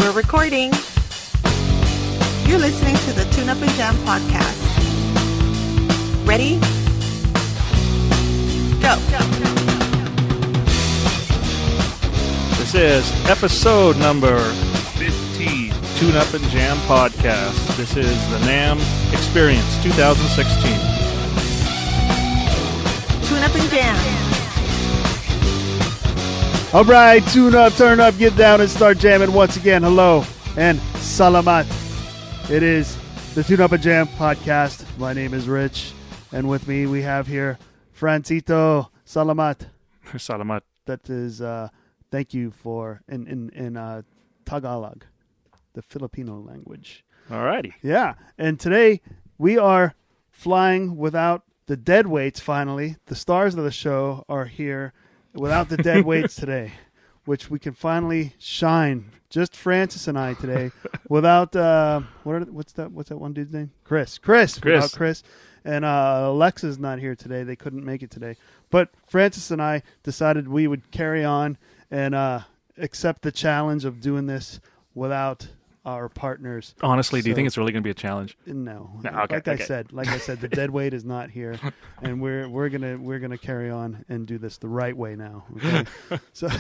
We're recording. You're listening to the Tune Up and Jam podcast. Ready? Go. This is episode number 50, Tune Up and Jam podcast. This is the NAMM Experience 2016. Tune Up and Jam. All right, tune up, turn up, get down, and start jamming once again. Hello and salamat. It is the Tune Up and Jam podcast. My name is Rich, and with me we have here Francito. Salamat. Salamat. That is thank you for in Tagalog, the Filipino language. All righty. Yeah, and today we are flying without the dead weights. Finally, the stars of the show are here. Without the dead weights today, which we can finally shine. Just Francis and I today. Without what's that one dude's name? Chris. Without Chris. And Alexa's not here today. They couldn't make it today. But Francis and I decided we would carry on and accept the challenge of doing this without our partners. Honestly, do you think it's really going to be a challenge? No. Okay, Like I said, the dead weight is not here, and we're gonna carry on and do this the right way now. Okay? So,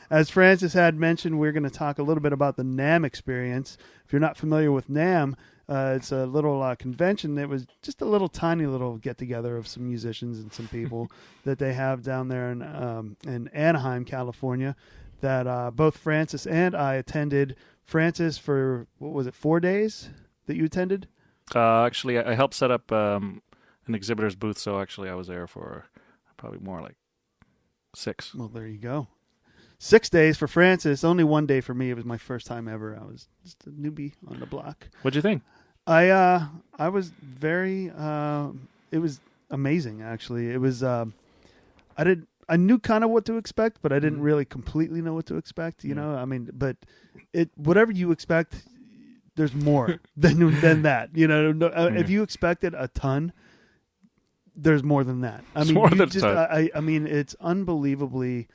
as Francis had mentioned, we're going to talk a little bit about the NAMM experience. If you're not familiar with NAMM, it's a little convention that was just a little tiny little get together of some musicians and some people that they have down there in Anaheim, California. That both Francis and I attended. Francis, for, 4 days that you attended? Actually, I helped set up an exhibitor's booth, so actually I was there for probably more like 6. Well, there you go. 6 days for Francis, only 1 day for me. It was my first time ever. I was just a newbie on the block. What'd you think? I was very, it was amazing, actually. It was, I knew kind of what to expect, but I didn't really completely know what to expect, you know? I mean, but whatever you expect, there's more than that, you know? If you expected a ton, there's more than that. I mean, more than a ton. I mean, it's unbelievably,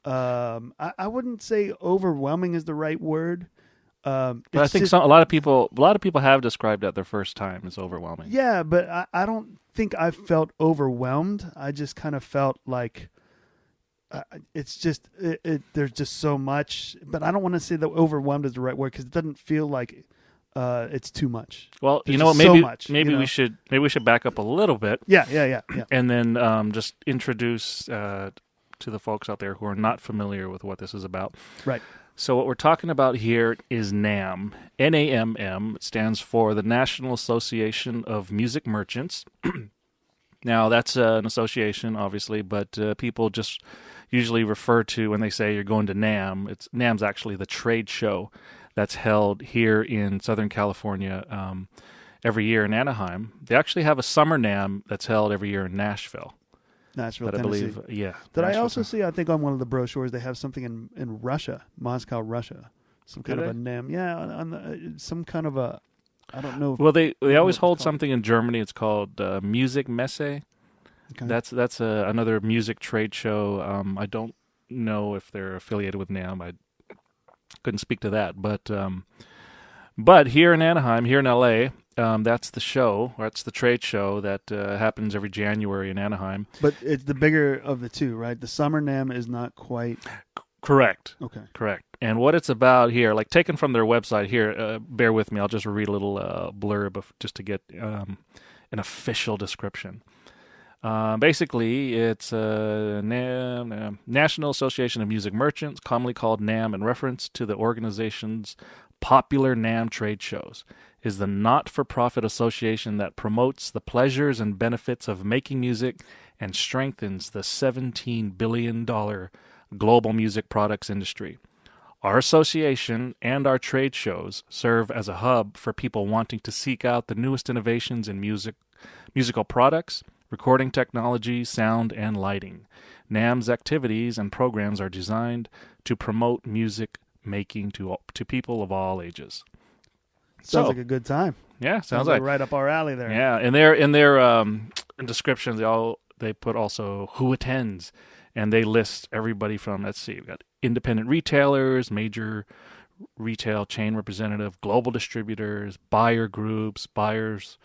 I wouldn't say overwhelming is the right word. But I think a lot of people have described that their first time as overwhelming. Yeah, but I don't think I felt overwhelmed. I just kind of felt like, it's just there's just so much, but I don't want to say that overwhelmed is the right word because it doesn't feel like it's too much. Well, there's you know what? Maybe we should back up a little bit. Yeah. And then just introduce to the folks out there who are not familiar with what this is about. Right. So what we're talking about here is NAMM. NAMM stands for the National Association of Music Merchants. Now that's an association, obviously, but people just usually refer to when they say you're going to NAMM. NAMM's actually the trade show that's held here in Southern California every year in Anaheim. They actually have a summer NAMM that's held every year in Nashville, Tennessee. I believe, yeah. Did I Nashville. also see? I think on one of the brochures they have something in Russia, Moscow, Russia, some kind of a NAMM. Yeah, on some kind of a. I don't know. Well, they always hold something in Germany. It's called Music Messe. Okay. That's another music trade show. I don't know if they're affiliated with NAMM. I couldn't speak to that. But here in Anaheim, here in LA, that's the show. That's the trade show that happens every January in Anaheim. But it's the bigger of the two, right? The summer NAMM is not quite. Correct. Okay. Correct. And what it's about here, like taken from their website here, bear with me, I'll just read a little blurb just to get an official description. Basically, it's NAMM, National Association of Music Merchants, commonly called NAMM in reference to the organization's popular NAMM trade shows, is the not-for-profit association that promotes the pleasures and benefits of making music and strengthens the $17 billion global music products industry. Our association and our trade shows serve as a hub for people wanting to seek out the newest innovations in musical products, recording technology, sound, and lighting. NAMM's activities and programs are designed to promote music making to people of all ages. Sounds like a good time. Yeah, sounds like right up our alley there. Yeah, and in their descriptions, they put also who attends, and they list everybody from, let's see, we've got independent retailers, major retail chain representative, global distributors, buyer groups, buyers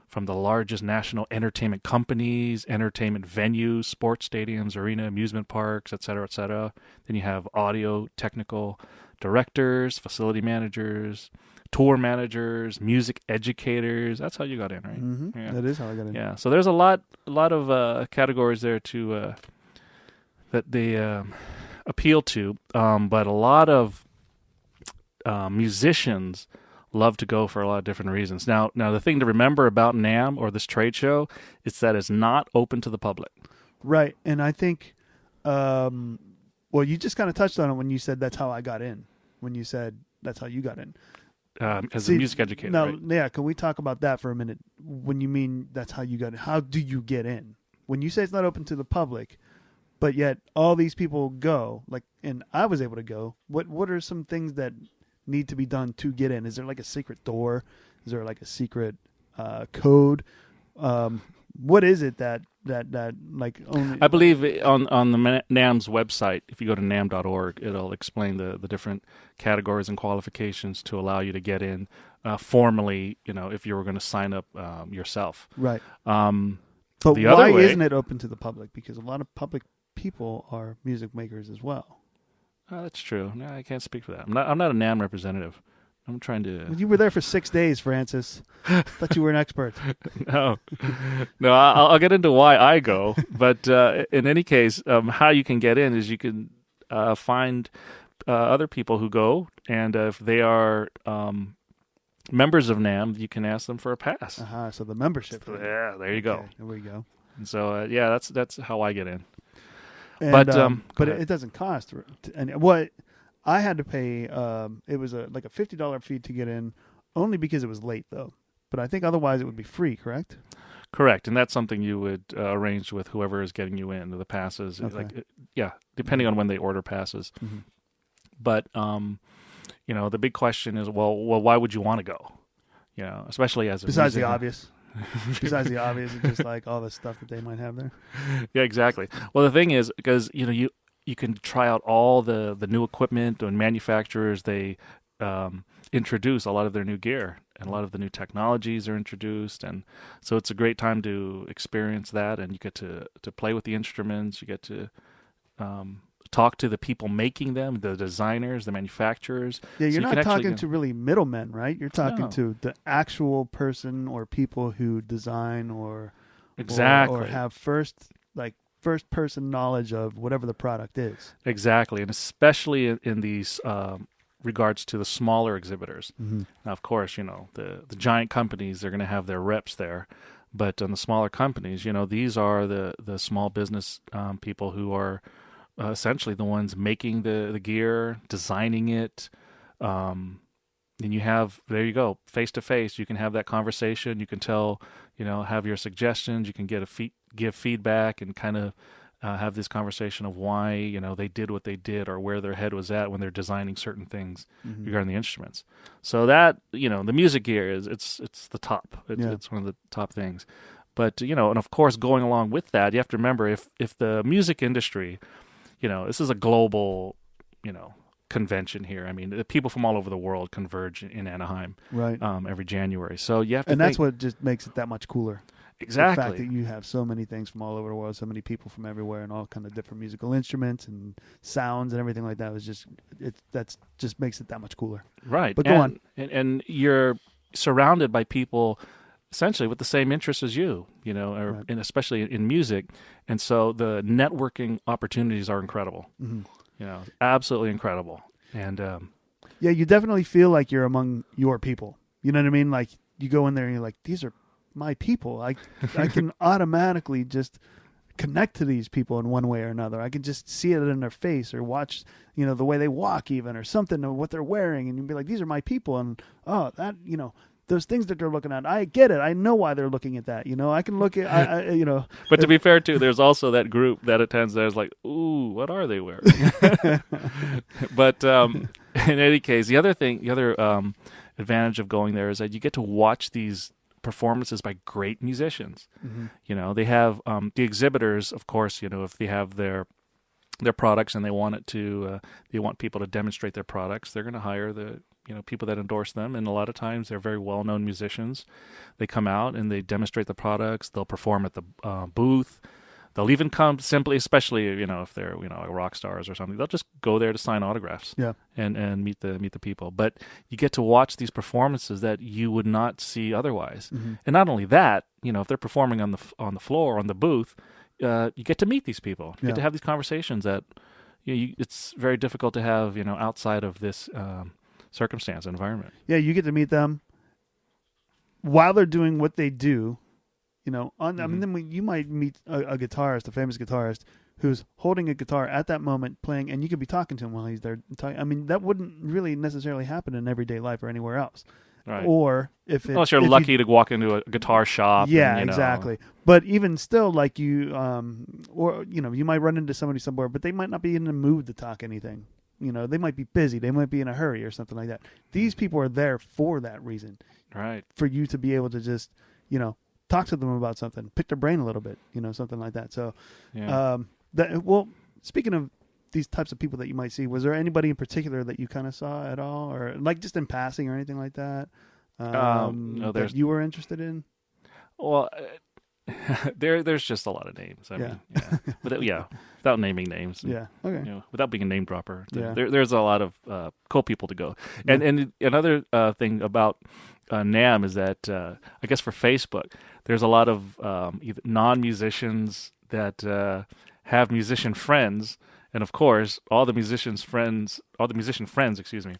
from the largest national entertainment companies, entertainment venues, sports stadiums, arena, amusement parks, et cetera, et cetera. Then you have audio technical directors, facility managers, tour managers, music educators. That's how you got in, right? Mm-hmm. Yeah. That is how I got in. Yeah. So there's a lot of categories there to that they appeal to, but a lot of musicians love to go for a lot of different reasons. Now, the thing to remember about NAMM or this trade show is that it's not open to the public. Right, and I think, well, you just kind of touched on it when you said that's how I got in. When you said that's how you got in. As a music educator, now, right? Yeah, can we talk about that for a minute? When you mean that's how you got in, how do you get in? When you say it's not open to the public, but yet all these people go, like, and I was able to go, what are some things that need to be done to get in? Is there like a secret door? Is there like a secret code? What is it that like only? I believe on the NAMM's website, if you go to NAMM.org, it'll explain the different categories and qualifications to allow you to get in formally. If you were going to sign up yourself, right? But the why other way, isn't it open to the public? Because a lot of public people are music makers as well. That's true. No, I can't speak for that. I'm not a NAMM representative. I'm trying to. You were there for 6 days, Francis. Thought you were an expert. No. I'll get into why I go. But in any case, how you can get in is you can find other people who go, and if they are members of NAMM, you can ask them for a pass. So the membership. Yeah, there you go. Okay, there we go. And so that's how I get in. And, but it doesn't cost. And what I had to pay, it was like a $50 fee to get in, only because it was late though. But I think otherwise it would be free, correct? Correct, and that's something you would arrange with whoever is getting you in the passes. Okay. Depending on when they order passes. Mm-hmm. But the big question is, well, why would you want to go? Especially as a besides musician. the obvious. Besides the obvious, it's just like all the stuff that they might have there. Yeah, exactly. Well, the thing is, because you can try out all the new equipment, and manufacturers, they introduce a lot of their new gear, and a lot of the new technologies are introduced, and so it's a great time to experience that, and you get to play with the instruments, you get to talk to the people making them, the designers, the manufacturers. Yeah, you're so not talking to really middlemen, right? You're talking No. to the actual person or people who design or Exactly. or have first person knowledge of whatever the product is. Exactly, and especially in these regards to the smaller exhibitors. Mm-hmm. Now, of course, the giant companies, they're going to have their reps there, but on the smaller companies, these are the small business people who are essentially the ones making the gear, designing it. And you have, there you go, face to face. You can have that conversation. You can tell, have your suggestions. You can give feedback and kind of have this conversation of why they did what they did or where their head was at when they're designing certain things Mm-hmm. regarding the instruments. So that the music gear it's the top. It's one of the top things. But and of course, going along with that, you have to remember if the music industry, this is a global, convention here. I mean, the people from all over the world converge in Anaheim, Right. Every January. So you have to, And that's what just makes it that much cooler. exactly. The fact that you have so many things from all over the world, so many people from everywhere, and all kind of different musical instruments and sounds and everything like that was just that's just makes it that much cooler. Right. But go on. And you're surrounded by people essentially with the same interests as you, Right. and especially in music. And so the networking opportunities are incredible. Mm-hmm. Absolutely incredible. And Yeah, you definitely feel like you're among your people. You know what I mean? Like you go in there and you're like, these are my people. I can automatically just connect to these people in one way or another. I can just see it in their face or watch, the way they walk even or something or what they're wearing. And you'd be like, these are my people. And, that, those things that they're looking at, I get it. I know why they're looking at that. I can look at, But to be fair, too, there's also that group that attends that is like, ooh, what are they wearing? But in any case, the other advantage of going there is that you get to watch these performances by great musicians. Mm-hmm. They have the exhibitors, of course, if they have their their products and they want people to demonstrate their products, they're going to hire the people that endorse them. And a lot of times they're very well-known musicians. They come out and they demonstrate the products. They'll perform at the booth. They'll even come simply, especially if they're rock stars or something. They'll just go there to sign autographs. Yeah. And meet the people. But you get to watch these performances that you would not see otherwise. Mm-hmm. And not only that, if they're performing on the floor, on the booth, you get to meet these people. You get to have these conversations that it's very difficult to have outside of this circumstance environment. Yeah, you get to meet them while they're doing what they do. I mean, then you might meet a guitarist, a famous guitarist, who's holding a guitar at that moment playing, and you could be talking to him while he's there. I mean, that wouldn't really necessarily happen in everyday life or anywhere else. Right. Or unless you're lucky to walk into a guitar shop. Yeah, and, exactly. But even still, like you might run into somebody somewhere, but they might not be in the mood to talk anything. They might be busy. They might be in a hurry or something like that. These people are there for that reason. Right. For you to be able to just, talk to them about something, pick their brain a little bit, something like that. So, speaking of these types of people that you might see, was there anybody in particular that you kind of saw at all, or like just in passing or anything like that? No, that you were interested in? Well, there's just a lot of names. I mean, without naming names. Yeah. Okay. Without being a name dropper. Yeah. There's a lot of cool people to go. And another thing about NAMM is that I guess for Facebook, there's a lot of either non-musicians that have musician friends, and of course, all the musician friends, excuse me,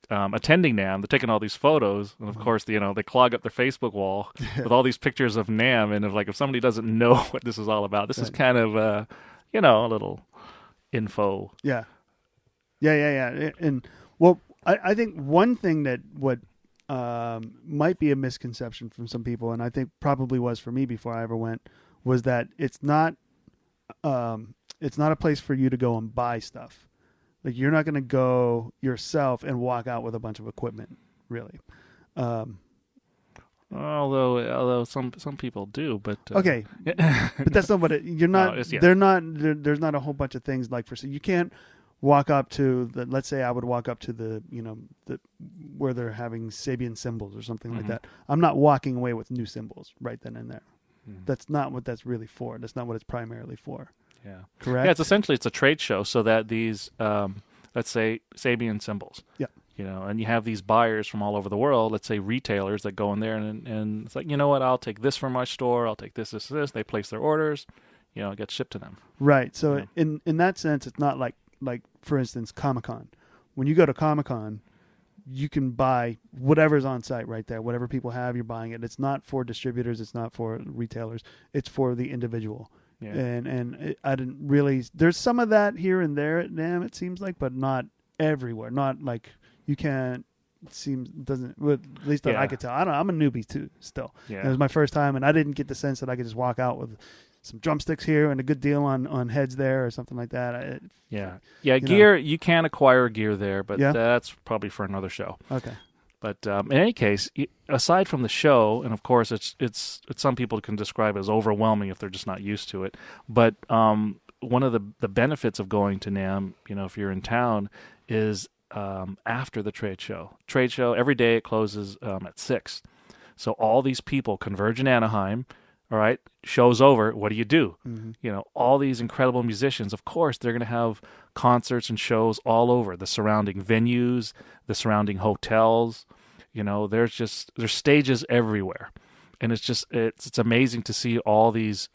attending NAMM. They're taking all these photos, and of course, they clog up their Facebook wall with all these pictures of NAMM. And if somebody doesn't know what this is all about, this is kind of a little info. Yeah. And I think one thing that might be a misconception from some people, and I think probably was for me before I ever went, was that it's not a place for you to go and buy stuff. Like, you're not going to go yourself and walk out with a bunch of equipment, really. Although some people do, but okay, but that's not what you're not. No, they're not. There's not a whole bunch of things like for. So you can't walk up to the. Let's say I would walk up to the where they're having Sabian cymbals or something like that. I'm not walking away with new cymbals right then and there. That's not what that's really for. That's not what it's primarily for. Yeah. Correct? Yeah, it's a trade show so that these, let's say, Sabian cymbals. Yeah. And you have these buyers from all over the world, let's say retailers that go in there and it's like, you know what, I'll take this from my store, I'll take this. They place their orders, it gets shipped to them. Right. So in that sense, it's not like for instance, Comic-Con. When you go to Comic-Con, you can buy whatever's on site right there. Whatever people have, you're buying it. It's not for distributors. It's not for retailers. It's for the individual. Yeah. And I didn't really. There's some of that here and there at NAMM, it seems like, but not everywhere. Not like you can't. Doesn't. Well, at least that I could tell. I don't know. I'm a newbie too. Still. Yeah. It was my first time, and I didn't get the sense that I could just walk out with some drumsticks here and a good deal on heads there or something like that. Gear, you can acquire gear there, but that's probably for another show. Okay. But in any case, aside from the show, and of course it's some people can describe as overwhelming if they're just not used to it, but one of the benefits of going to NAMM, if you're in town, is after the trade show. Trade show, every day it closes at 6. So all these people converge in Anaheim. All right, show's over. What do you do? Mm-hmm. All these incredible musicians, of course, they're going to have concerts and shows all over the surrounding venues, the surrounding hotels. There's stages everywhere, and it's amazing to see all these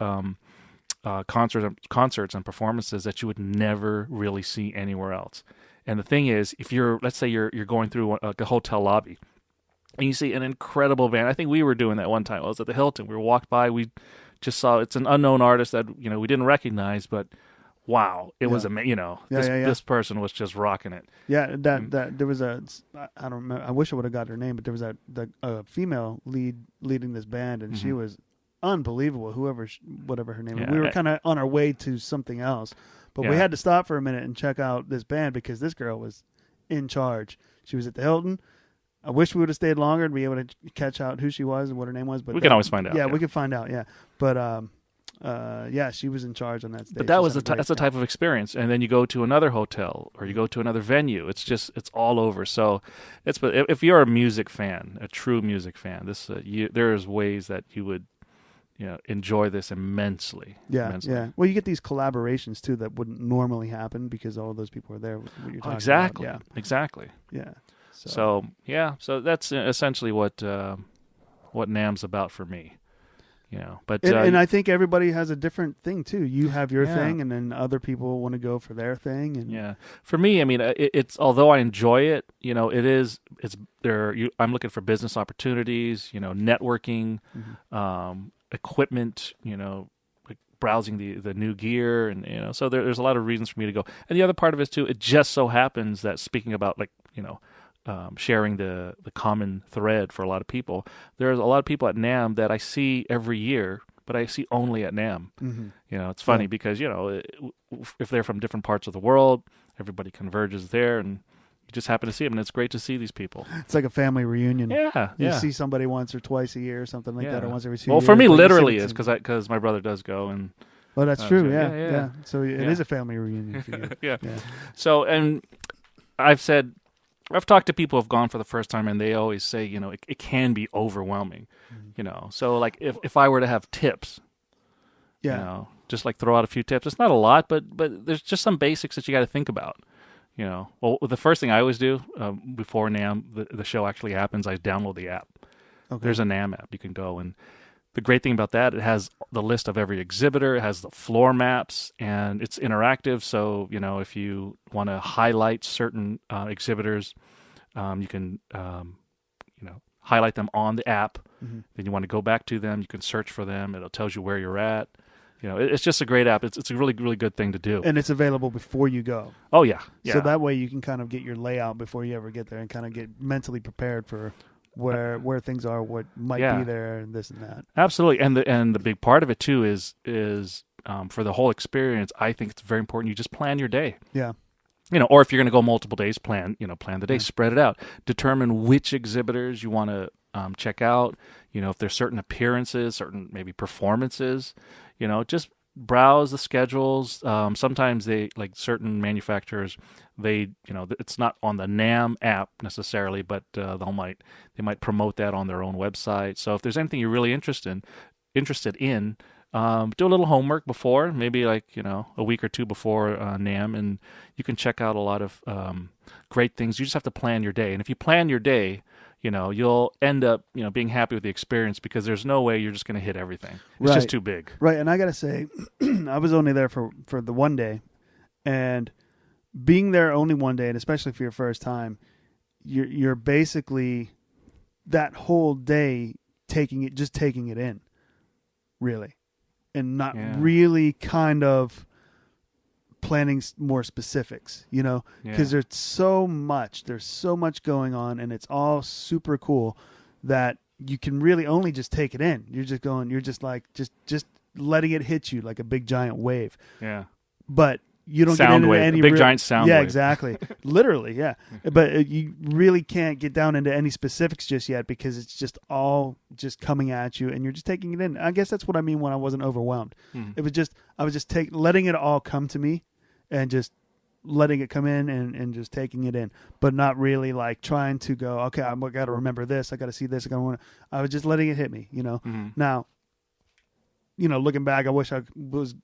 concerts and performances that you would never really see anywhere else. And the thing is, if let's say you're going through a hotel lobby. And you see an incredible band. I think we were doing that one time. I was at the Hilton. We walked by. We just saw it's an unknown artist that we didn't recognize, but wow, it was amazing. This person was just rocking it. Yeah, that there was I don't remember. I wish I would have got her name, but there was a female leading this band, and she was unbelievable. Whatever her name. Yeah, we were kind of on our way to something else, but we had to stop for a minute and check out this band because this girl was in charge. She was at the Hilton. I wish we would have stayed longer and be able to catch out who she was and what her name was. But we can always find out. Yeah, we could find out. Yeah, but she was in charge on that stage. But that was that's the type of experience. And then you go to another hotel or you go to another venue. It's all over. So if you're a music fan, a true music fan, there's ways that you would enjoy this immensely. Immensely. Yeah. Well, you get these collaborations too that wouldn't normally happen because all those people are there. What you're talking exactly. about. Yeah. Exactly. Yeah. So that's essentially what NAMM's about for me. But and I think everybody has a different thing too. You have your thing, and then other people want to go for their thing. And for me, I mean, it's although I enjoy it, it's there. I'm looking for business opportunities, networking, equipment, like browsing the new gear, and so there's a lot of reasons for me to go. And the other part of it too, it just so happens that speaking about sharing the common thread for a lot of people. There's a lot of people at NAMM that I see every year, but I see only at NAMM. Mm-hmm. It's funny because if they're from different parts of the world, everybody converges there, and you just happen to see them, and it's great to see these people. It's like a family reunion. Yeah, you see somebody once or twice a year or something like that, or once every 2 years. Well, for me, literally is because my brother does go and. Oh, that's true. Yeah. So it is a family reunion for you. yeah. So, and I've talked to people who've gone for the first time, and they always say, it can be overwhelming, So, like, if I were to have tips, just like throw out a few tips. It's not a lot, but there's just some basics that you got to think about. Well, the first thing I always do before NAMM, the show actually happens, I download the app. Okay. There's a NAMM app. You can go, and the great thing about that, it has the list of every exhibitor, it has the floor maps, and it's interactive. So, if you want to highlight certain exhibitors, you can, highlight them on the app. Mm-hmm. Then you want to go back to them, you can search for them. It tells you where you're at. It's just a great app. It's a really, really good thing to do. And it's available before you go. Oh, yeah. So that way you can kind of get your layout before you ever get there and kind of get mentally prepared for where things are, what might be there, and this and that. Absolutely. And the big part of it, too, is for the whole experience, I think it's very important you just plan your day. Yeah. Or if you're going to go multiple days, plan the day, spread it out. Determine which exhibitors you want to check out. If there's certain appearances, certain maybe performances, just browse the schedules. Sometimes they, like certain manufacturers, it's not on the NAMM app necessarily, but they might promote that on their own website. So if there's anything you're really interested in, do a little homework before, maybe a week or two before NAMM, and you can check out a lot of great things. You just have to plan your day, and if you plan your day, you'll end up being happy with the experience because there's no way you're just going to hit everything. It's just too big. Right, and I got to say, I was only there for the one day, and being there only one day, and especially for your first time, you're basically that whole day taking it in, really. And not really kind of planning more specifics, because there's so much going on, and it's all super cool that you can really only just take it in. You're just letting it hit you like a big giant wave. Yeah. But you don't sound get into wave, any a big giant sound wave. Yeah, exactly. Literally, yeah. But you really can't get down into any specifics just yet because it's just all just coming at you and you're just taking it in. I guess that's what I mean when I wasn't overwhelmed. It was just I was just letting it all come to me and just letting it come in and just taking it in, but not really like trying to go, okay, I got to remember this, I got to see this, I was just letting it hit me, Now, looking back, I wish I was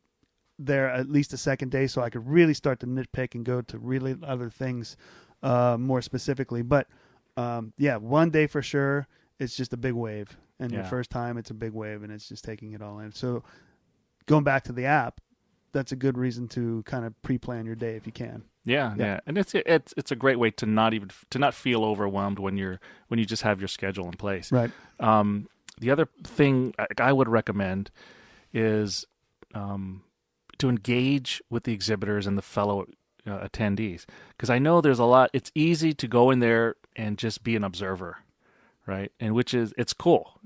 there at least a second day so I could really start to nitpick and go to really other things more specifically. But one day for sure, it's just a big wave. And your first time, it's a big wave, and it's just taking it all in. So going back to the app, that's a good reason to kind of pre-plan your day if you can. Yeah. And it's a great way to not feel overwhelmed when you just have your schedule in place. Right. The other thing I would recommend is to engage with the exhibitors and the fellow attendees, because I know there's a lot. It's easy to go in there and just be an observer, right? And it's cool.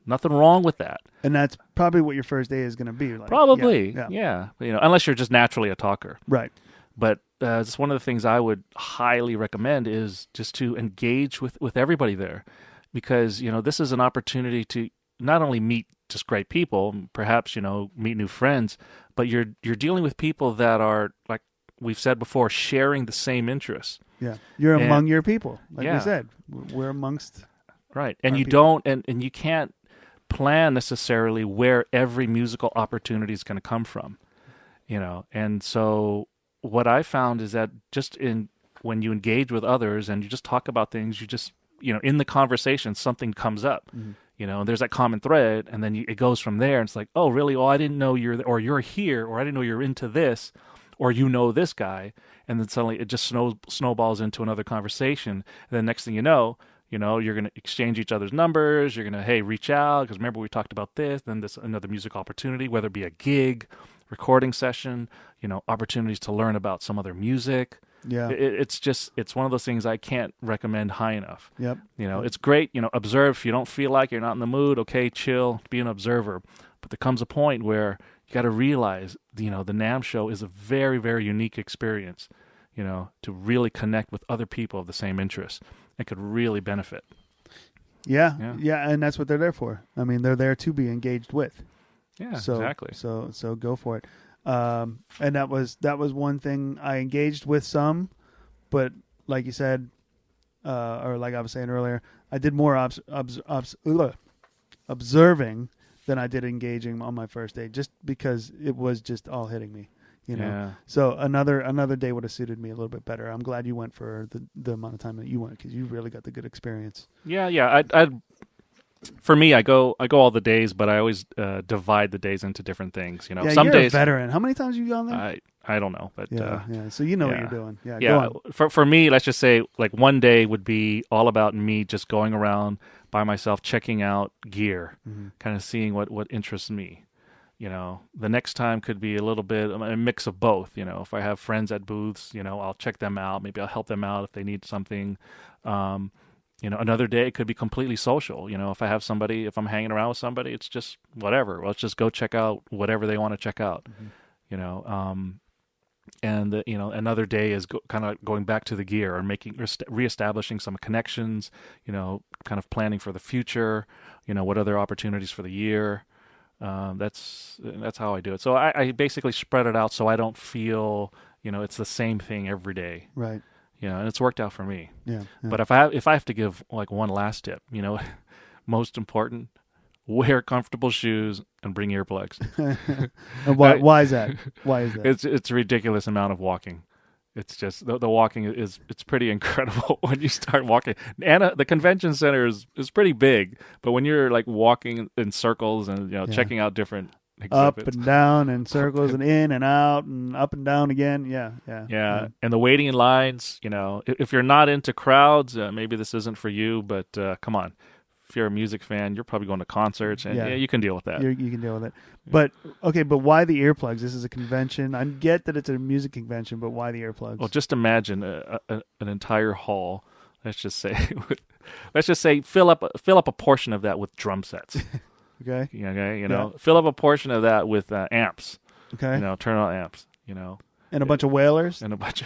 Nothing wrong with that. And that's probably what your first day is going to be like. Probably, yeah. Unless you're just naturally a talker, right? But just one of the things I would highly recommend is just to engage with everybody there, because this is an opportunity to not only meet just great people, perhaps, meet new friends, but you're dealing with people that are, like we've said before, sharing the same interests. Yeah. You're among your people. Like we said, we're amongst. Right. And you people. don't, and you can't plan necessarily where every musical opportunity is going to come from, and so what I found is that when you engage with others and you just talk about things, you just, in the conversation, something comes up, and there's that common thread, and then it goes from there. And it's like, oh, really? Oh, I didn't know you're here, or I didn't know you're into this, or this guy. And then suddenly it just snowballs into another conversation. And then next thing you know, you're going to exchange each other's numbers. You're going to, hey, reach out because remember we talked about this. Then this another music opportunity, whether it be a gig, recording session, opportunities to learn about some other music. Yeah, it's one of those things I can't recommend high enough. Yep. It's great. Observe. If you don't feel like you're not in the mood, okay, chill, be an observer. But there comes a point where you got to realize, the NAMM show is a very, very unique experience. To really connect with other people of the same interests. It could really benefit. Yeah, and that's what they're there for. I mean, they're there to be engaged with. Yeah, exactly. So go for it. And that was one thing I engaged with some, but like you said, or like I was saying earlier, I did more observing than I did engaging on my first day, just because it was just all hitting me. Yeah. So another day would have suited me a little bit better. I'm glad you went for the amount of time that you went, because you really got the good experience. Yeah. For me, I go all the days, but I always divide the days into different things. Yeah, some you're days a veteran. How many times have you gone there? I don't know, but yeah. So you know what you're doing. Yeah. Yeah. Go on. For me, let's just say like one day would be all about me just going around by myself, checking out gear, kind of seeing what interests me. The next time could be a little bit a mix of both. If I have friends at booths, I'll check them out. Maybe I'll help them out if they need something. Another day it could be completely social. If I'm hanging around with somebody, it's just whatever. Let's just go check out whatever they want to check out. And another day is kind of going back to the gear or reestablishing some connections. Kind of planning for the future. What other opportunities for the year. That's how I do it. So I basically spread it out so I don't feel, it's the same thing every day. Right. And it's worked out for me. Yeah. But if I have to give like one last tip, most important, wear comfortable shoes and bring earplugs. And why is that? Why is that? It's a ridiculous amount of walking. It's just the walking it's pretty incredible when you start walking. And the convention center is pretty big, but when you're like walking in circles and checking out different exhibits. Up and down and circles and in and out and up and down again. Yeah. And the waiting in lines, if you're not into crowds, maybe this isn't for you, but come on. If you're a music fan, you're probably going to concerts, and you can deal with that. You can deal with it. But why the earplugs? This is a convention. I get that it's a music convention, but why the earplugs? Well, just imagine an entire hall. Let's just say fill up a portion of that with drum sets. Okay. Fill up a portion of that with amps. Okay. Turn on amps. And a bunch of whalers. A lot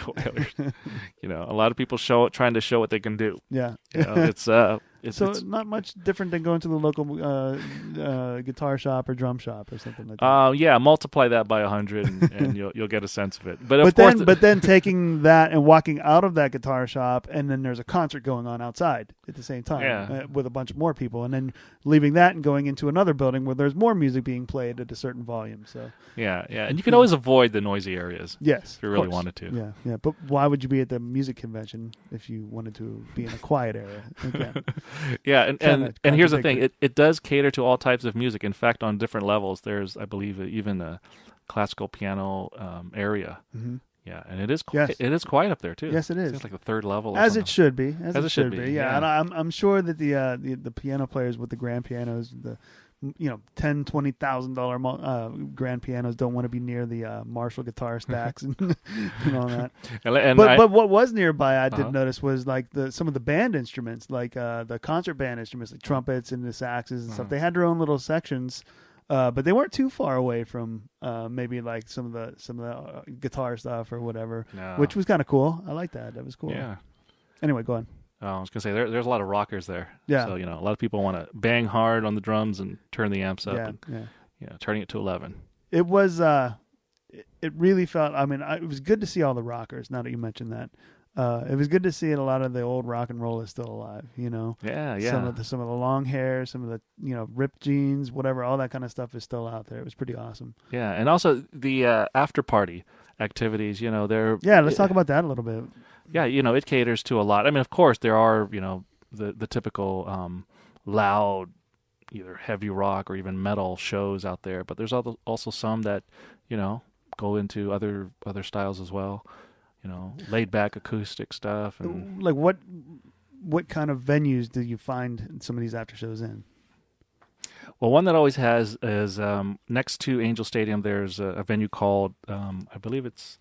of people trying to show what they can do. Yeah. It's not much different than going to the local guitar shop or drum shop or something like that. Multiply that by 100 and you'll get a sense of it. But then taking that and walking out of that guitar shop, and then there's a concert going on outside at the same time with a bunch of more people, and then leaving that and going into another building where there's more music being played at a certain volume. So and you can always avoid the noisy areas. Yes, if you really wanted to. Yeah. But why would you be at the music convention if you wanted to be in a quiet area? Okay. Yeah, and here's the thing: it does cater to all types of music. In fact, on different levels, there's, I believe, even a classical piano area. Mm-hmm. Yeah, and it is quiet up there too. Yes, it is. It's like the third level, as it should be. As it should be. Yeah, and I'm sure that the piano players with the grand pianos, the $10,000-$20,000 grand pianos don't want to be near the Marshall guitar stacks and all that. But what was nearby, I did notice, was like some of the band instruments, like the concert band instruments, like trumpets and the saxes and stuff. They had their own little sections, but they weren't too far away from maybe like some of the guitar stuff or whatever, which was kind of cool. I like that. That was cool. Yeah. Anyway, go on. I was gonna say there's a lot of rockers there. Yeah. So a lot of people want to bang hard on the drums and turn the amps up. Turning it to 11. It was. It really felt. I mean, it was good to see all the rockers. Now that you mentioned that, it was good to see a lot of the old rock and roll is still alive. Yeah. Some of the long hair, some of the ripped jeans, whatever, all that kind of stuff is still out there. It was pretty awesome. Yeah, and also the after party activities. They're let's talk about that a little bit. Yeah, it caters to a lot. I mean, of course, there are the typical loud, either heavy rock or even metal shows out there, but there's also some that go into other styles as well. Laid back acoustic stuff. And like what kind of venues do you find some of these after shows in? Well, one that always has is next to Angel Stadium. There's a venue called I believe it's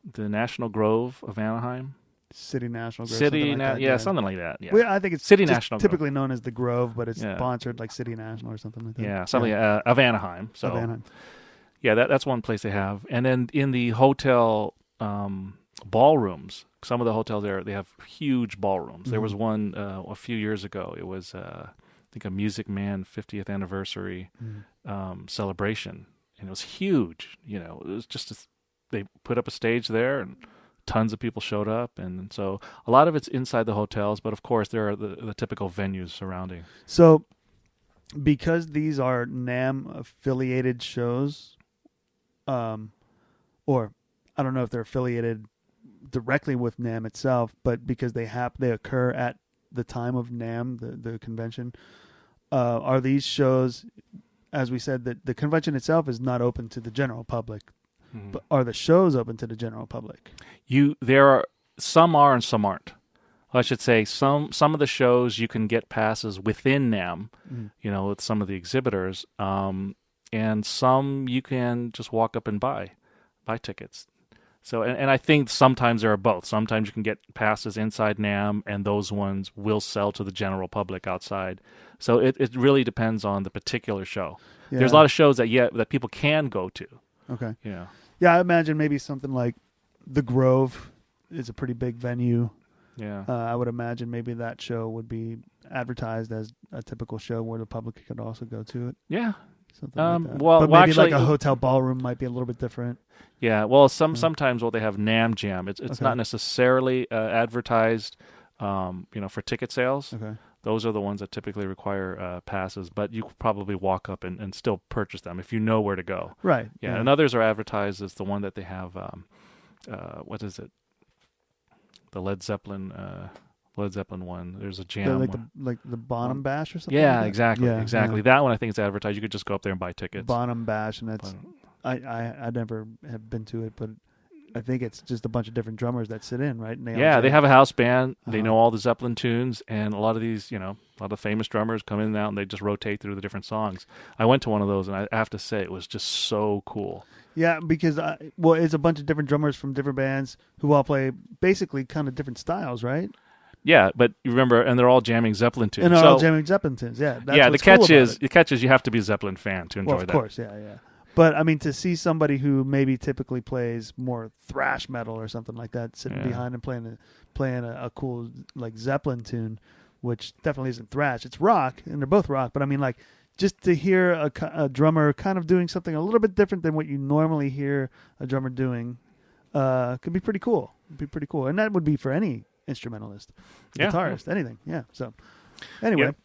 the National Grove of Anaheim. City National Grove. Something like that. Yeah. Well, I think it's City National typically Grove. known as the Grove, but it's sponsored like City National or something like that. Yeah, something of Anaheim. So of Anaheim. Yeah, that's one place they have. And then in the hotel ballrooms, some of the hotels there, they have huge ballrooms. Mm-hmm. There was one a few years ago. It was, I think, a Music Man 50th anniversary celebration. And it was huge. It was just, they put up a stage there and tons of people showed up. And so a lot of it's inside the hotels, but of course there are the typical venues surrounding. So because these are NAMM affiliated shows, or I don't know if they're affiliated directly with NAMM itself, but because they occur at the time of NAMM, the convention, are these shows, as we said, that the convention itself is not open to the general public, but are the shows open to the general public? There are some are and some aren't. I should say some of the shows you can get passes within NAMM, with some of the exhibitors, and some you can just walk up and buy tickets. So, and I think sometimes there are both. Sometimes you can get passes inside NAMM, and those ones will sell to the general public outside. So it really depends on the particular show. Yeah. There's a lot of shows that people can go to. Okay. Yeah. Yeah, I imagine maybe something like the Grove is a pretty big venue. Yeah. I would imagine maybe that show would be advertised as a typical show where the public could also go to it. Yeah. Something like that. But maybe actually, like a hotel ballroom might be a little bit different. Yeah. Well, sometimes they have NAMM Jam. It's not necessarily advertised, for ticket sales. Okay. Those are the ones that typically require passes, but you could probably walk up and still purchase them if you know where to go. Right. Yeah. And others are advertised as the one that they have. What is it? The Led Zeppelin one. There's a jam. Like the Bonham Bash or something. Yeah, like exactly. Yeah, exactly. Yeah. That one I think is advertised. You could just go up there and buy tickets. Bonham Bash, and that's I never have been to it, but I think it's just a bunch of different drummers that sit in, right? And they have a house band. They know all the Zeppelin tunes, and a lot of these, a lot of famous drummers come in and out, and they just rotate through the different songs. I went to one of those, and I have to say it was just so cool. Yeah, because it's a bunch of different drummers from different bands who all play basically kind of different styles, right? Yeah, but you remember, and they're all jamming Zeppelin tunes. And they're all jamming Zeppelin tunes. Yeah, the catch is you have to be a Zeppelin fan to enjoy that. Of course, yeah. But I mean, to see somebody who maybe typically plays more thrash metal or something like that, sitting behind and playing a cool like Zeppelin tune, which definitely isn't thrash. It's rock, and they're both rock. But I mean, like, just to hear a drummer kind of doing something a little bit different than what you normally hear a drummer doing, could be pretty cool. It'd be pretty cool, and that would be for any instrumentalist, guitarist, anything. Yeah. So anyway,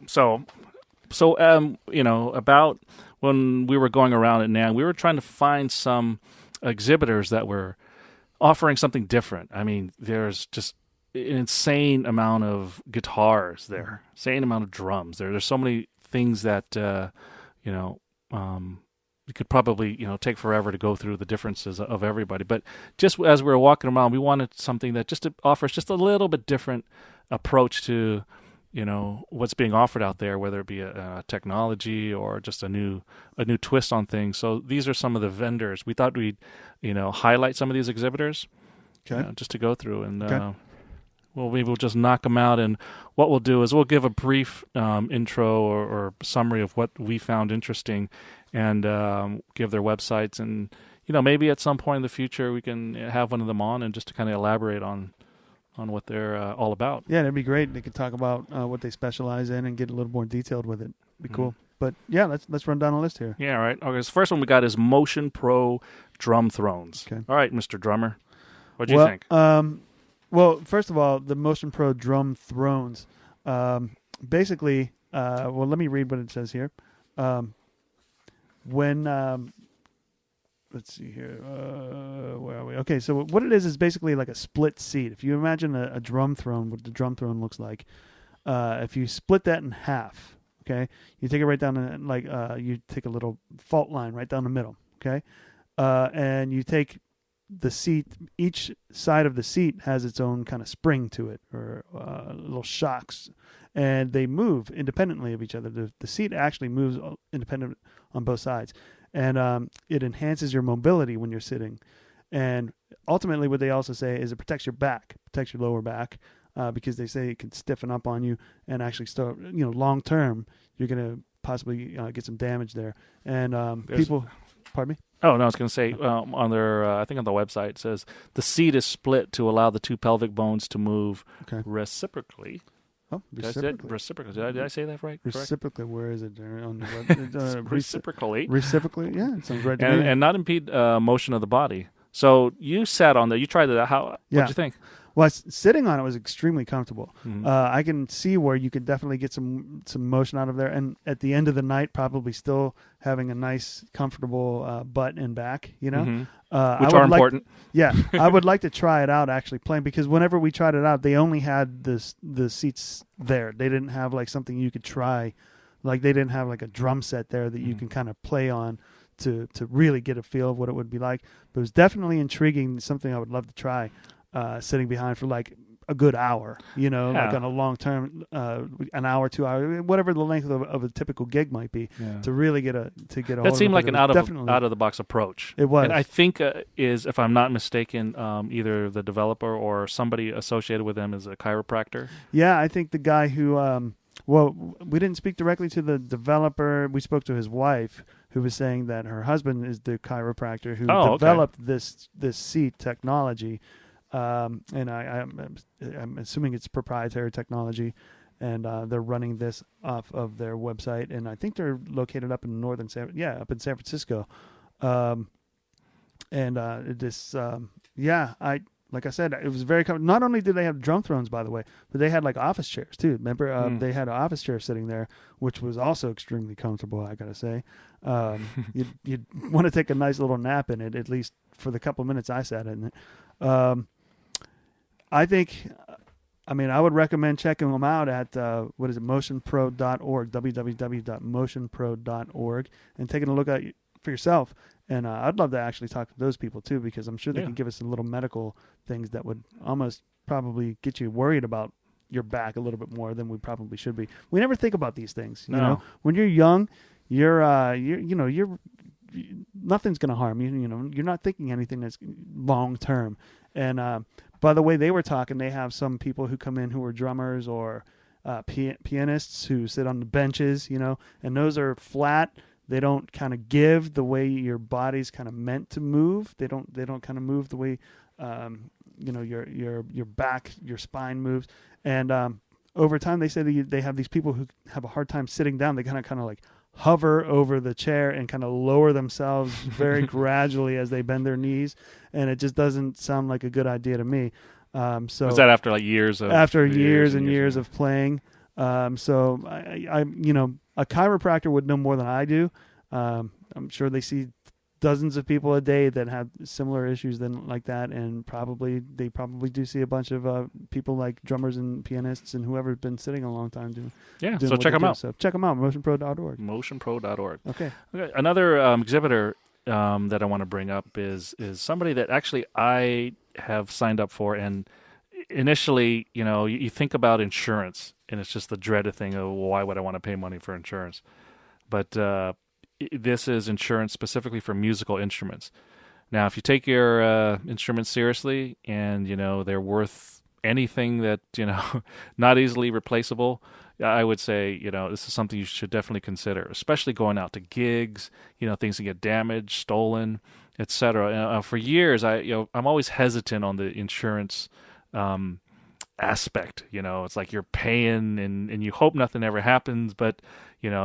about when we were going around at NAMM, we were trying to find some exhibitors that were offering something different. I mean, there's just an insane amount of guitars there, insane amount of drums there. There's so many things that you could probably take forever to go through the differences of everybody. But just as we were walking around, we wanted something that just offers just a little bit different approach to what's being offered out there, whether it be a technology or just a new twist on things. So these are some of the vendors. We thought we'd highlight some of these exhibitors, just to go through, and we'll just knock them out. And what we'll do is we'll give a brief intro or summary of what we found interesting, and give their websites, and maybe at some point in the future we can have one of them on and just to kind of elaborate on on what they're all about. Yeah, that'd be great. They could talk about what they specialize in and get a little more detailed with it. Be cool. But yeah, let's run down a list here. Yeah, all right. Okay, so the first one we got is Motion Pro Drum Thrones. Okay. All right, Mr. Drummer. What do you think? Well, first of all, the Motion Pro Drum Thrones. Basically, well, let me read what it says here. Let's see here. Where are we? Okay, so what it is basically like a split seat. If you imagine a drum throne, what the drum throne looks like, if you split that in half, okay, you take it right down, you take a little fault line right down the middle, okay, and you take the seat. Each side of the seat has its own kind of spring to it, or little shocks, and they move independently of each other. The seat actually moves independent on both sides. And it enhances your mobility when you're sitting. And ultimately what they also say is it protects your back, protects your lower back, because they say it can stiffen up on you and actually start, long term, you're going to possibly get some damage there. And people, pardon me? Oh, no, I was going to say on their, I think on the website, it says the seat is split to allow the two pelvic bones to move reciprocally. Oh, reciprocally. Reciprocally. Did I say that right? Reciprocally. Where is it? On the web? Reciprocally. Reciprocally. Yeah, it sounds right to me. And not impede motion of the body. So you sat on there. You tried it out. What'd you think? Well, sitting on it was extremely comfortable. Mm-hmm. I can see where you could definitely get some motion out of there, and at the end of the night, probably still having a nice, comfortable butt and back. Mm-hmm. Which are important. I would like to try it out actually playing, because whenever we tried it out, they only had the seats there. They didn't have like something you could try, like they didn't have like a drum set there that you can kind of play on to really get a feel of what it would be like. But it was definitely intriguing. Something I would love to try. Sitting behind for like a good hour, like on a long term, an hour, 2 hours, whatever the length of a typical gig might be, to really get a hold. That seemed like an out definitely of the box approach. It was, and I think is, if I'm not mistaken, either the developer or somebody associated with them is a chiropractor. Yeah, I think the guy who, well, we didn't speak directly to the developer. We spoke to his wife, who was saying that her husband is the chiropractor who developed this seat technology. And I'm assuming it's proprietary technology, and they're running this off of their website, and I think they're located up in up in San Francisco. Like I said, it was very comfortable. Not only did they have drum thrones, by the way, but they had like office chairs too. Remember, they had an office chair sitting there, which was also extremely comfortable, I gotta say. You'd want to take a nice little nap in it, at least for the couple minutes I sat in it. I would recommend checking them out at, motionpro.org, www.motionpro.org, and taking a look at it for yourself. And I'd love to actually talk to those people too, because I'm sure they can give us some little medical things that would almost probably get you worried about your back a little bit more than we probably should be. We never think about these things. You know, when you're young, you're nothing's going to harm you. You're not thinking anything that's long term. And by the way, they were talking, they have some people who come in who are drummers or pianists who sit on the benches, and those are flat. They don't kind of give the way your body's kind of meant to move. They don't kind of move the way your back, your spine moves. And over time, they say they have these people who have a hard time sitting down. They kind of like hover over the chair and kind of lower themselves very gradually as they bend their knees, and it just doesn't sound like a good idea to me. So was that after like years of playing? So I a chiropractor would know more than I do. I'm sure they see dozens of people a day that have similar issues like that, and they probably do see a bunch of people like drummers and pianists and whoever's been sitting a long time doing. Yeah, so check them out. So check them out, motionpro.org. Motionpro.org. Okay. Another exhibitor that I want to bring up is somebody that actually I have signed up for, and initially, you think about insurance, and it's just the dreaded thing of why would I want to pay money for insurance, but this is insurance specifically for musical instruments. Now, if you take your instruments seriously and, they're worth anything that, not easily replaceable, I would say, this is something you should definitely consider, especially going out to gigs, things that get damaged, stolen, etc. For years, I'm always hesitant on the insurance aspect. It's like you're paying and you hope nothing ever happens, but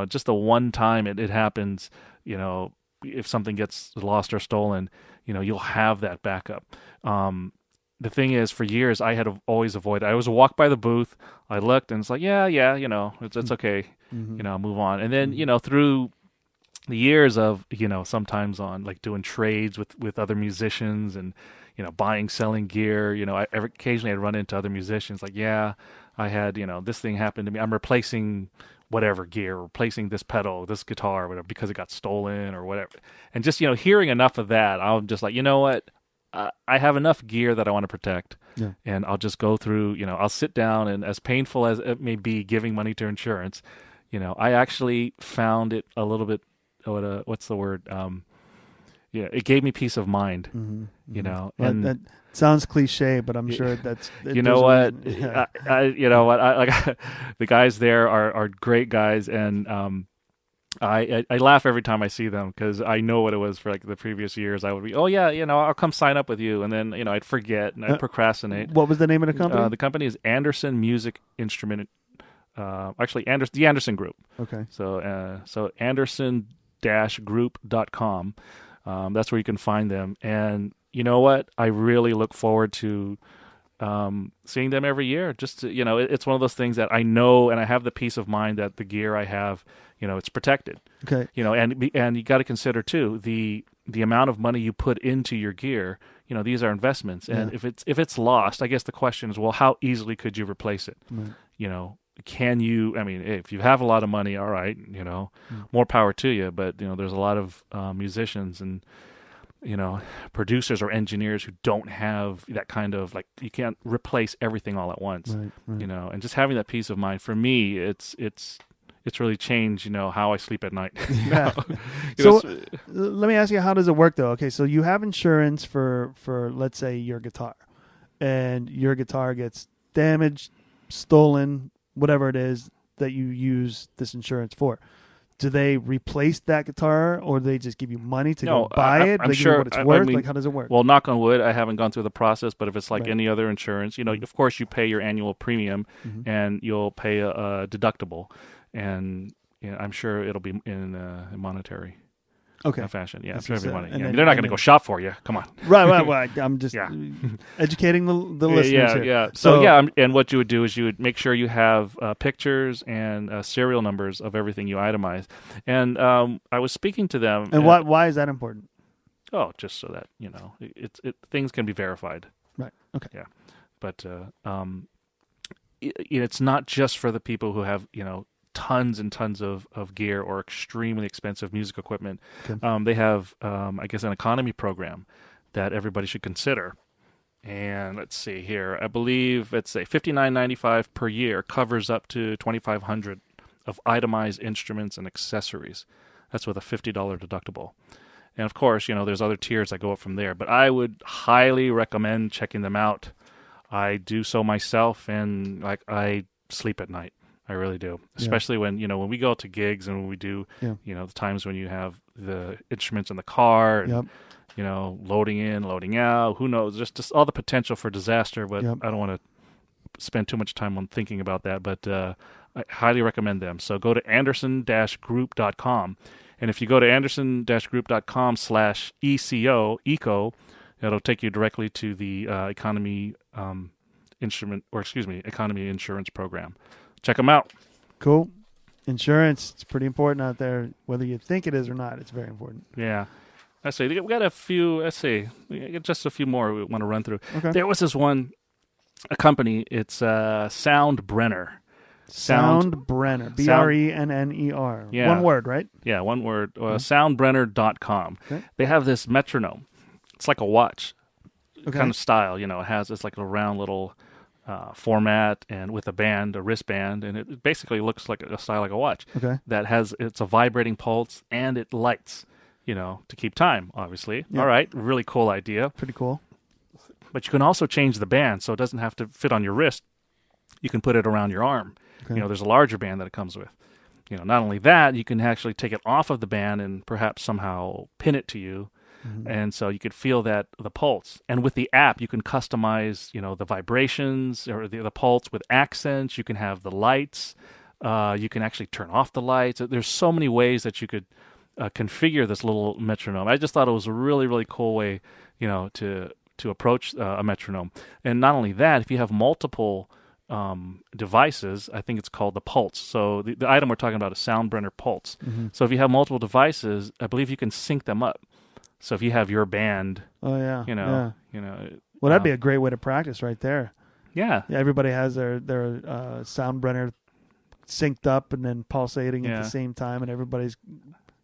just the one time it happens, if something gets lost or stolen, you'll have that backup. The thing is, for years I had always avoided. I always walk by the booth, I looked, and it's like, yeah, it's okay, move on. And then through the years of sometimes on like doing trades with other musicians and buying, selling gear, occasionally I'd run into other musicians like, yeah, I had this thing happened to me, I'm replacing whatever gear, replacing this pedal, this guitar, whatever, because it got stolen or whatever. And just hearing enough of that, I'm just like, what, I have enough gear that I want to protect, and I'll just go through, I'll sit down, and as painful as it may be giving money to insurance, I actually found it a little bit, what's the word? It gave me peace of mind, and that sounds cliche, but I'm sure that's, I like the guys there are great guys, and I laugh every time I see them because I know what it was for like the previous years. I would be, I'll come sign up with you, and then I'd forget and I'd procrastinate. What was the name of the company? The company is Anderson Music Instrument. The Anderson Group. Okay. So Anderson-Group.com. That's where you can find them. And you know what? I really look forward to seeing them every year. Just to, it's one of those things that I know, and I have the peace of mind that the gear I have, it's protected. Okay. And you got to consider too the amount of money you put into your gear. These are investments, and if it's lost, I guess the question is, well, how easily could you replace it? Right. Can you? I mean, if you have a lot of money, all right, more power to you. But there's a lot of musicians and producers or engineers who don't have that kind of, like, you can't replace everything all at once. Right. And just having that peace of mind, for me, it's really changed, how I sleep at night. Yeah. So let me ask you, how does it work though? Okay, so you have insurance for let's say your guitar, and your guitar gets damaged, stolen, whatever it is that you use this insurance for. Do they replace that guitar, or do they just give you money to go buy it? I'm sure what it's worth. Like, how does it work? Well, knock on wood, I haven't gone through the process, but if it's like any other insurance, of course you pay your annual premium, and you'll pay a deductible, and I'm sure it'll be in monetary fashion. Yeah, I'm sure it'll be money. They're not going to go shop for you. Come on. Right. I'm just educating the listeners here. Yeah. So and what you would do is you would make sure you have pictures and serial numbers of everything you itemize. And I was speaking to them. And why is that important? Oh, just so that things can be verified. Right. Okay. Yeah, but it's not just for the people who have tons and tons of gear or extremely expensive music equipment. Okay. They have, I guess, an economy program that everybody should consider. And let's see here. I believe it's $59.95 per year covers up to $2,500 of itemized instruments and accessories. That's with a $50 deductible. And of course, there's other tiers that go up from there. But I would highly recommend checking them out. I do so myself, and I sleep at night. I really do, especially when we go to gigs and when we do, the times when you have the instruments in the car, and, loading in, loading out. Who knows? Just all the potential for disaster. But I don't want to spend too much time on thinking about that. But I highly recommend them. So go to Anderson-Group.com, and if you go to Anderson-Group.com/ECO, it'll take you directly to the economy insurance program. Check them out. Cool. Insurance, it's pretty important out there. Whether you think it is or not, it's very important. Yeah. Let's see. We got a few, we got just a few more we want to run through. Okay. There was this one, a company, it's Soundbrenner. Soundbrenner. Brenner. Yeah. One word, right? Yeah, one word. Soundbrenner.com. Okay. They have this metronome. It's like a watch kind of style. It's like a round little format, and with a wristband, and it basically looks like a style like a watch. Okay. It's a vibrating pulse, and it lights, to keep time, obviously. Yep. All right, really cool idea. Pretty cool. But you can also change the band, so it doesn't have to fit on your wrist. You can put it around your arm. Okay. There's a larger band that it comes with. Not only that, you can actually take it off of the band and perhaps somehow pin it to you. And so you could feel the pulse. And with the app, you can customize, the vibrations or the pulse with accents. You can have the lights. You can actually turn off the lights. There's so many ways that you could configure this little metronome. I just thought it was a really, really cool way, to approach a metronome. And not only that, if you have multiple devices, I think it's called the Pulse. So the item we're talking about is Soundbrenner Pulse. So if you have multiple devices, I believe you can sync them up. So if you have your band, oh yeah, well, that'd be a great way to practice right there. Yeah, everybody has their Soundbrenner synced up and then pulsating at the same time, and everybody's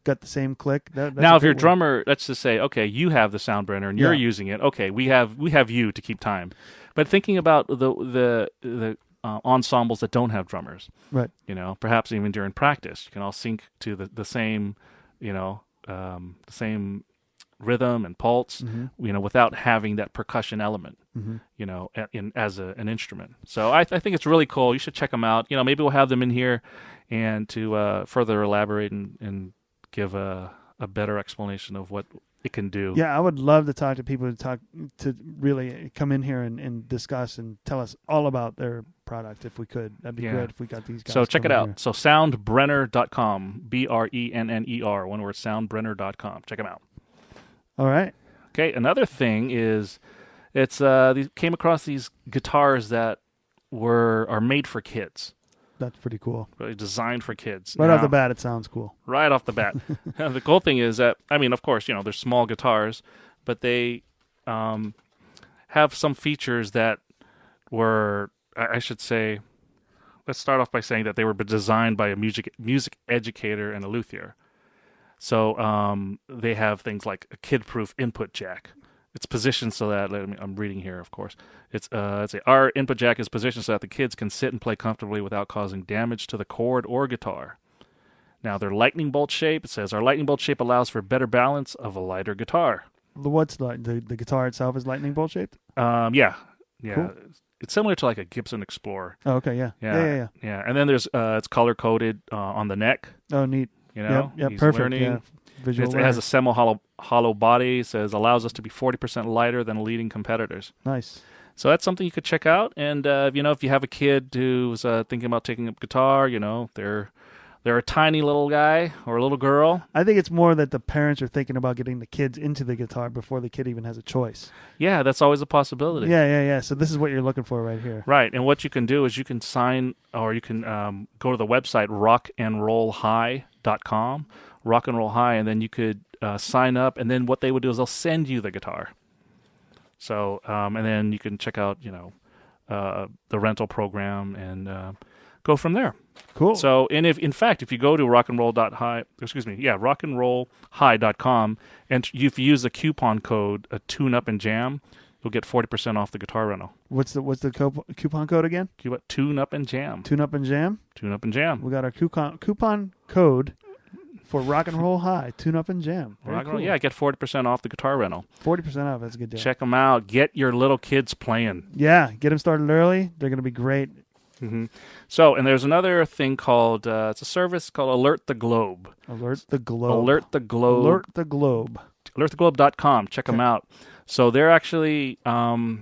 got the same click. Now, if your drummer, let's just say, okay, you have the Soundbrenner and you're using it. Okay, we have you to keep time. But thinking about the ensembles that don't have drummers, right? Perhaps even during practice, you can all sync to the same, the same rhythm and pulse, without having that percussion element, as an instrument. So I think it's really cool. You should check them out. Maybe we'll have them in here, and to further elaborate and give a better explanation of what it can do. Yeah, I would love to talk to people to really come in here and discuss and tell us all about their product if we could. That'd be great if we got these guys. So check it out. Here. So soundbrenner.com, BRENNER, one word, soundbrenner.com. Check them out. All right. Okay, another thing is came across these guitars that are made for kids. That's pretty cool. Really designed for kids. Right off the bat, it sounds cool. Right off the bat. The cool thing is that, of course, they're small guitars, but they have some features that were, I should say, let's start off by saying that they were designed by a music educator and a luthier. So they have things like a kid-proof input jack. It's positioned so that, I'm reading here, of course. Our input jack is positioned so that the kids can sit and play comfortably without causing damage to the cord or guitar. Now, their lightning bolt shape, it says, our lightning bolt shape allows for better balance of a lighter guitar. What's the guitar itself is lightning bolt shaped? Yeah. Cool. It's similar to like a Gibson Explorer. Oh, okay, yeah. Yeah. And then there's it's color-coded on the neck. Oh, neat. Yeah, perfect. Learning. Yeah. Visual It has a semi-hollow body. It says allows us to be 40% lighter than leading competitors. Nice. So that's something you could check out. And if you have a kid who's thinking about taking up guitar, they're a tiny little guy or a little girl. I think it's more that the parents are thinking about getting the kids into the guitar before the kid even has a choice. Yeah, that's always a possibility. Yeah. So this is what you're looking for right here. Right. And what you can do is you can sign, or you can go to the website rockandrollhigh.com, Rock and Roll High, and then you could sign up. And then what they would do is they'll send you the guitar. So, and then you can check out, the rental program and go from there. Cool. So, and if you go to rockandrollhigh.com, and if you use the coupon code Tune Up and Jam, you'll get 40% off the guitar rental. What's the coupon code again? Tune Up and Jam. Tune Up and Jam. Tune Up and Jam. We got our coupon code for Rock and Roll High. Tune Up and Jam. Very cool. Yeah, get 40% off the guitar rental. 40% off. That's a good deal. Check them out. Get your little kids playing. Yeah, get them started early. They're going to be great. Mm-hmm. So, and there's another thing called, it's a service called Alert the Globe. Alert the Globe. Alert the Globe. Alert the Globe. AlertTheGlobe.com. Check them out. So they're actually, I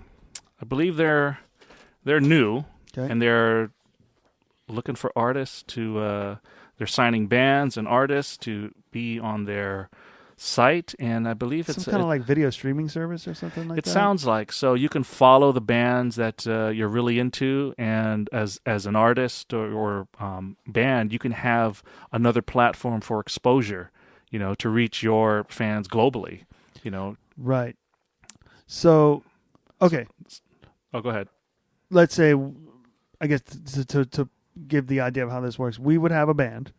believe they're new, and they're looking for artists to, they're signing bands and artists to be on their site, and I believe it's some kind of like video streaming service or something like that. It sounds like. So you can follow the bands that you're really into, and as an artist or band, you can have another platform for exposure, to reach your fans globally, Right. So, okay. Oh, go ahead. Let's say, I guess to give the idea of how this works, we would have a band,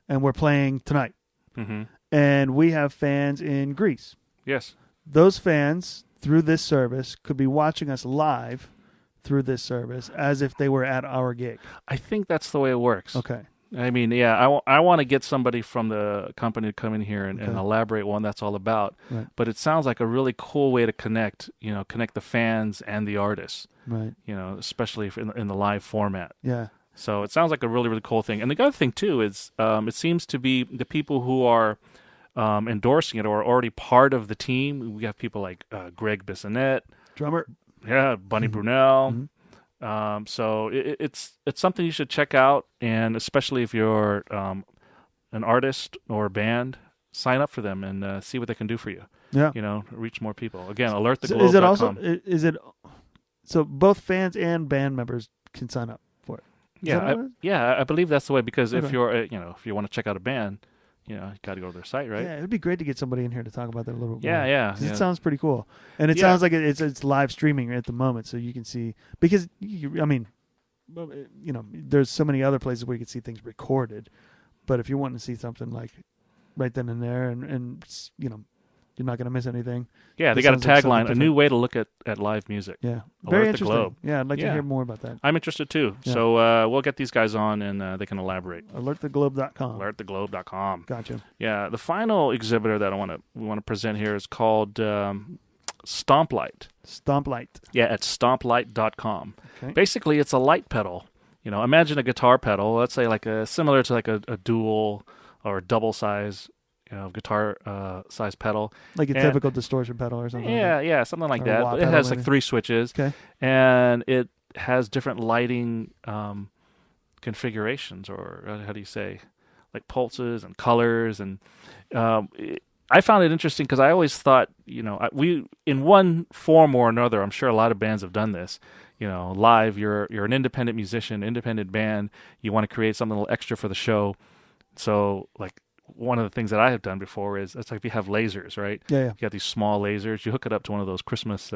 and we're playing tonight. Mm-hmm. And we have fans in Greece. Yes. Those fans, through this service, could be watching us live through this service as if they were at our gig. I think that's the way it works. Okay. I mean, yeah, I want to get somebody from the company to come in here and elaborate what that's all about. Right. But it sounds like a really cool way to connect the fans and the artists. Right. Especially in the live format. Yeah. So it sounds like a really, really cool thing. And the other thing, too, is it seems to be the people who are endorsing it or already part of the team. We have people like Greg Bissonette, Drummer. yeah, Bunny Brunel. Mm-hmm. So it's something you should check out, and especially if you're an artist or a band, sign up for them and see what they can do for you. Yeah. Reach more people. Again, alerttheglobe.com. So is it also so both fans and band members can sign up for it? I believe that's the way, because if Okay. you're if you want to check out a band, you got to go to their site, right? Yeah, it'd be great to get somebody in here to talk about that a little bit Yeah, more. yeah, 'Cause yeah. it sounds pretty cool, and it Yeah. sounds like it's live streaming at the moment, so you can see, because there's so many other places where you can see things recorded, but if you want to see something like right then and there, and you're not going to miss anything. Yeah, they It got a sounds like something tagline: a new way to look at live music. Yeah, Alert very the interesting. globe. Yeah, I'd like to Yeah. hear more about that. I'm interested too. Yeah. So we'll get these guys on, and they can elaborate. Alerttheglobe.com. Alerttheglobe.com. Gotcha. Yeah, the final exhibitor that we want to present here is called Stomplight. Stomplight. Yeah, at stomplight.com. Okay. Basically, it's a light pedal. Imagine a guitar pedal. Let's say similar to a dual or double size, guitar size pedal. Like a And- typical distortion pedal or something. like that. Yeah, something like Or that. wah But it pedal, has maybe. like 3 switches, Okay. and it has different lighting configurations, or how do you say, like pulses and colors. And I found it interesting because I always thought, we in one form or another, I'm sure a lot of bands have done this. Live, you're an independent musician, independent band. You want to create something a little extra for the show. So, like, one of the things that I have done before is, it's like if you have lasers, right? Yeah. You got these small lasers. You hook it up to one of those Christmas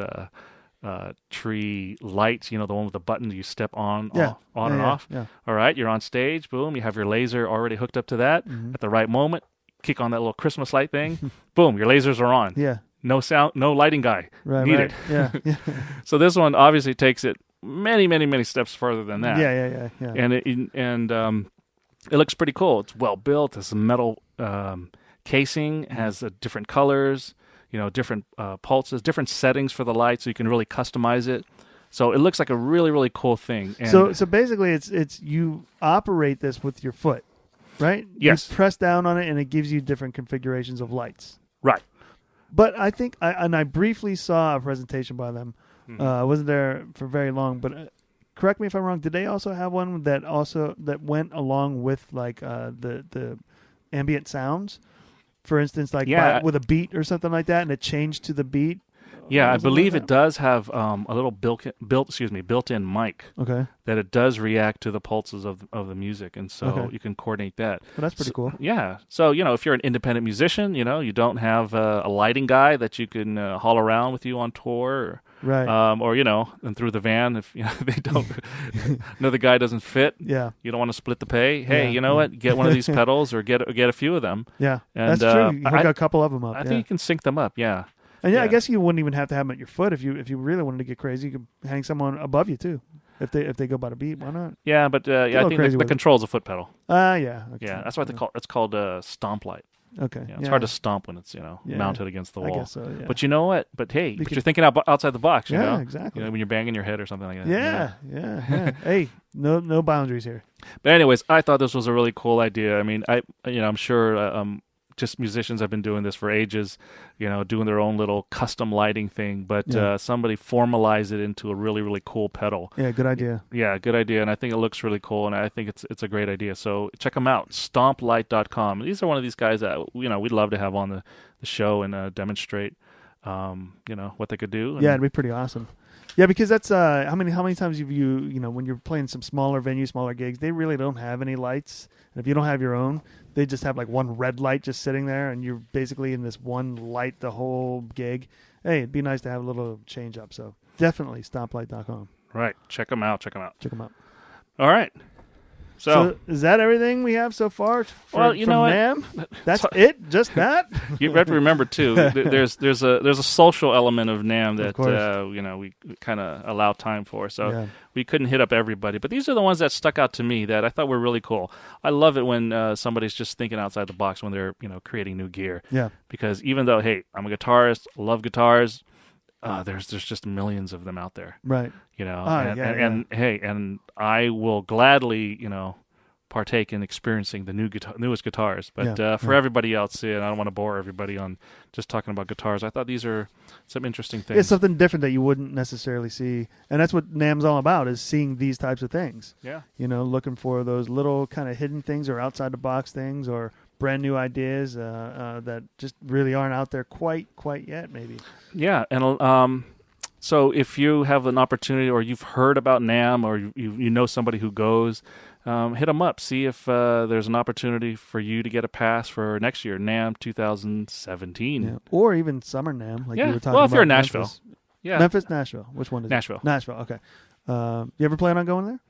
tree lights, the one with the button you step on, Yeah. and off. Yeah. All right, you're on stage. Boom, you have your laser already hooked up to that. Mhm. At the right moment, kick on that little Christmas light thing. Boom, your lasers are on. Yeah. No sound, no lighting guy Right. needed. Yeah. Yeah. So this one obviously takes it many, many, many steps further than that. Yeah. And it looks pretty cool. It's well built. It's a metal casing, has different colors, different pulses, different settings for the light, so you can really customize it. So it looks like a really, really cool thing. And So basically, it's you operate this with your foot, right? Yes. You press down on it, and it gives you different configurations of lights. right. But I think, I briefly saw a presentation by them. Mhm. I wasn't there for very long, but correct me if I'm wrong. Did they also have one that went along with like the ambient sounds? For instance, like Yeah. with a beat or something like that, and it changed to the beat. Yeah, I Something like believe that? it does have a little built-in mic Okay, that it does react to the pulses of the music, and so Okay. you can coordinate that. well, that's pretty cool. Yeah. So, if you're an independent musician, you don't have a lighting guy that you can haul around with you on tour, Right? or and through the van if they don't, another guy doesn't fit. Yeah, You don't want to split the pay. Hey, Yeah, you know yeah. what? Get one of these pedals or get a few of them. yeah. And, That's true. You hook I a couple of them up. I yeah. think you can sync them up. Yeah. And I yeah. guess you wouldn't even have to have them at your foot if you really wanted to get crazy. You could hang someone above you too, if they go by the beat. Why not? Yeah, but I little think crazy the with it. control's a foot pedal. Yeah. Okay. Yeah, that's what they call it's called stomp light. Okay. Yeah, it's hard to stomp when it's mounted against the I wall. guess so. Yeah. But you know what? But hey, could- you're thinking outside the box. You Yeah, know? exactly. When you're banging your head or something like that. Yeah. Hey, no boundaries here. But anyways, I thought this was a really cool idea. I mean, I'm sure just musicians have been doing this for ages, doing their own little custom lighting thing. But Yeah. somebody formalized it into a really, really cool pedal. Yeah, good idea. Yeah, good idea, and I think it looks really cool, and I think it's a great idea. So check them out, stomplight.com. These are one of these guys that we'd love to have on the show and demonstrate, what they could do. Yeah, it'd be pretty awesome. Yeah, because that's how many times have you when you're playing some smaller venues, smaller gigs, they really don't have any lights, and if you don't have your own, they just have like one red light just sitting there, and you're basically in this one light the whole gig. Hey, it'd be nice to have a little change up. So definitely stomplight.com. Right, check them out. Check them out. All right. So is that everything we have so far? Well, you know what? NAMM? That's it? Just that? you have to remember too. There's a social element of NAMM that course. we kind of allow time for. So Yeah. we couldn't hit up everybody, but these are the ones that stuck out to me that I thought were really cool. I love it when somebody's just thinking outside the box when they're creating new gear. Yeah. Because even though I'm a guitarist, love guitars, there's just millions of them out there. Right. And hey, and I will gladly partake in experiencing the newest guitars. But Yeah, for everybody else, I don't want to bore everybody on just talking about guitars. I thought these are some interesting things. It's something different that you wouldn't necessarily see, and that's what NAMM's all about, is seeing these types of things. Yeah. Looking for those little kind of hidden things or outside the box things or brand new ideas that just really aren't out there quite yet, maybe. Yeah, and so if you have an opportunity or you've heard about NAMM or you know somebody who goes, hit them up. See if there's an opportunity for you to get a pass for next year, NAMM 2017. Yeah. Or even Summer NAMM, like Yeah. you were talking Well, about. if you're in Nashville. Memphis. Yeah. Memphis, Nashville. Which one is Nashville. it? Nashville, okay. You ever plan on going there?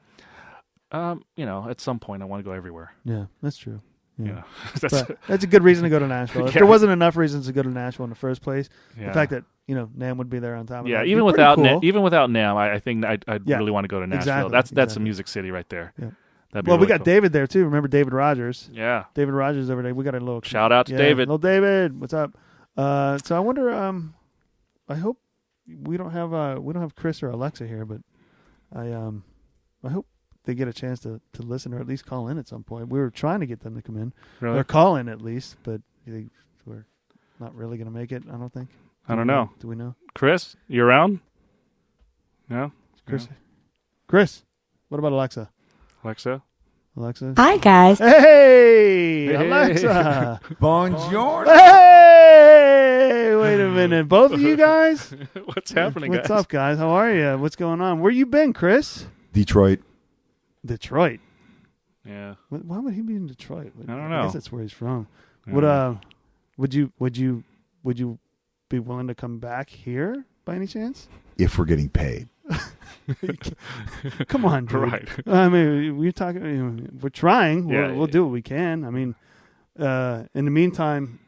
At some point I want to go everywhere. Yeah, that's true. Yeah. That's That's a good reason to go to Nashville. If Yeah. there wasn't enough reasons to go to Nashville in the first place, yeah. the fact that NAMM would be there on top of that. would even be without pretty cool. even without NAMM, I think I'd Yeah. really want to go to Nashville. Exactly, That's a exactly. music city right there. Yeah. That'd be Well, we really got cool. David there too. Remember David Rogers? Yeah. David Rogers over there. We got a little Shout out to David. Little David, what's up? So I wonder. I hope we don't have Chris or Alexa here, but I hope they get a chance to listen or at least call in at some point. We were trying to get them to come in Really? or call in at least, but we're not really going to make it. I don't think. I don't know. Do we know? Chris, you around? No? Chris. Chris. What about Alexa? Alexa? Alexa. Hi, guys. Hey, Hey. Alexa. Bonjour. Hey, wait a minute. Both of you guys? What's happening, What's guys? up, guys? How are you? What's going on? Where you been, Chris? Detroit. Detroit. Yeah. Why would he be in Detroit? I don't I know. guess that's where he's from. Yeah. Would you be willing to come back here by any chance? If we're getting paid. Come on, dude. Right. I mean, we're talking. We're trying. Yeah, We'll do what we can. I mean, in the meantime,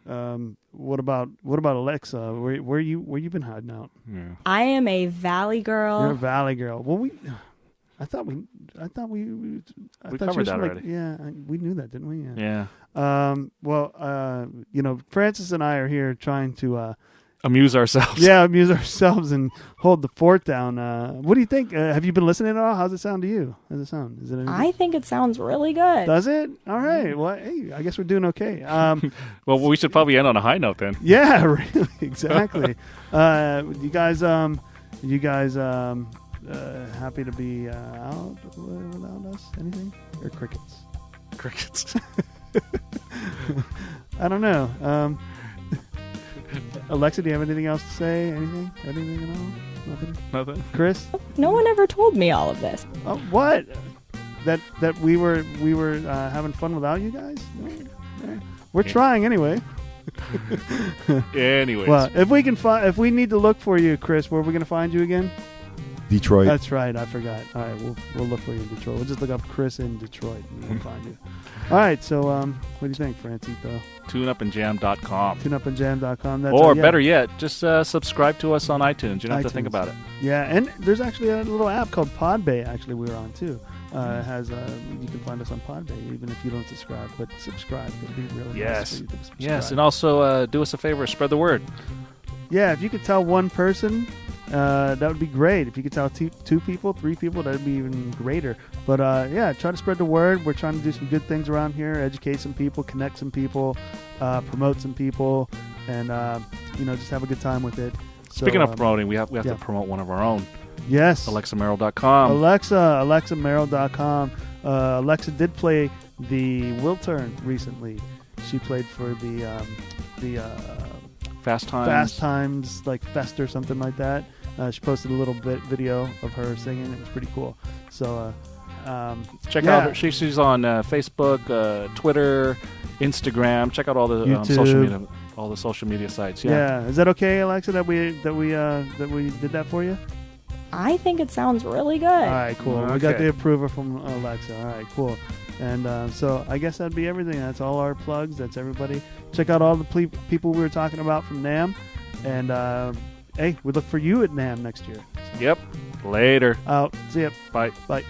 what about Alexa? Where you been hiding out? Yeah. I am a Valley girl. You're a Valley girl. Well, I thought we We thought covered you were that like, already. yeah, we knew that, didn't we? Yeah. Yeah. Francis and I are here trying to Amuse ourselves. amuse ourselves and hold the fort down. What do you think? Have you been listening at all? How's it sound to you? How's it sound? Is it any I think it sounds really good. Does it? All right. Well, hey, I guess we're doing okay. Well, we should probably end on a high note then. Yeah, really, exactly. You guys, happy to be out without us? Anything or crickets? Crickets. I don't know. Alexa, do you have anything else to say? Anything? Anything at all? Nothing. Nothing. Chris? No one ever told me all of this. Oh, what? That we were having fun without you guys? No. We're trying anyway. Anyways. Well, if we need to look for you, Chris, where are we going to find you again? Detroit. That's right. I forgot. All right, we'll look for you in Detroit. We'll just look up Chris in Detroit and we'll find you. All right. So, what do you think, Francito? TuneUpandJam.com. TuneUpandJam.com. Or better yet, just subscribe to us on iTunes. You don't have to think iTunes. about it. Yeah, and there's actually a little app called Podbay. Actually, we were on too. You can find us on Podbay even if you don't subscribe. But subscribe. It'd be really nice Yes. for you to subscribe. Yes, and also do us a favor, spread the word. Yeah, if you could tell one person, that would be great. If you could tell two people, 3 people, that would be even greater. But try to spread the word. We're trying to do some good things around here, educate some people, connect some people, promote some people, and just have a good time with it. Speaking of promoting, we have to promote one of our own. Yes. AlexaMerrill.com. AlexaMerrill.com. Alexa did play the Wiltern recently. She played for the Fast Times. Fast Times, like Fest or something like that. She posted a little bit video of her singing. It was pretty cool. So check out her. She's on Facebook, Twitter, Instagram. Check out all the social media sites. Yeah. Is that okay, Alexa? That we did that for you? I think it sounds really good. All right, cool. We got Okay. the approval from Alexa. All right, cool. And so I guess that'd be everything. That's all our plugs. That's everybody. Check out all the people we were talking about from NAMM. And hey, we look for you at NAMM next year. Yep. Later. Out. See ya. Bye. Bye.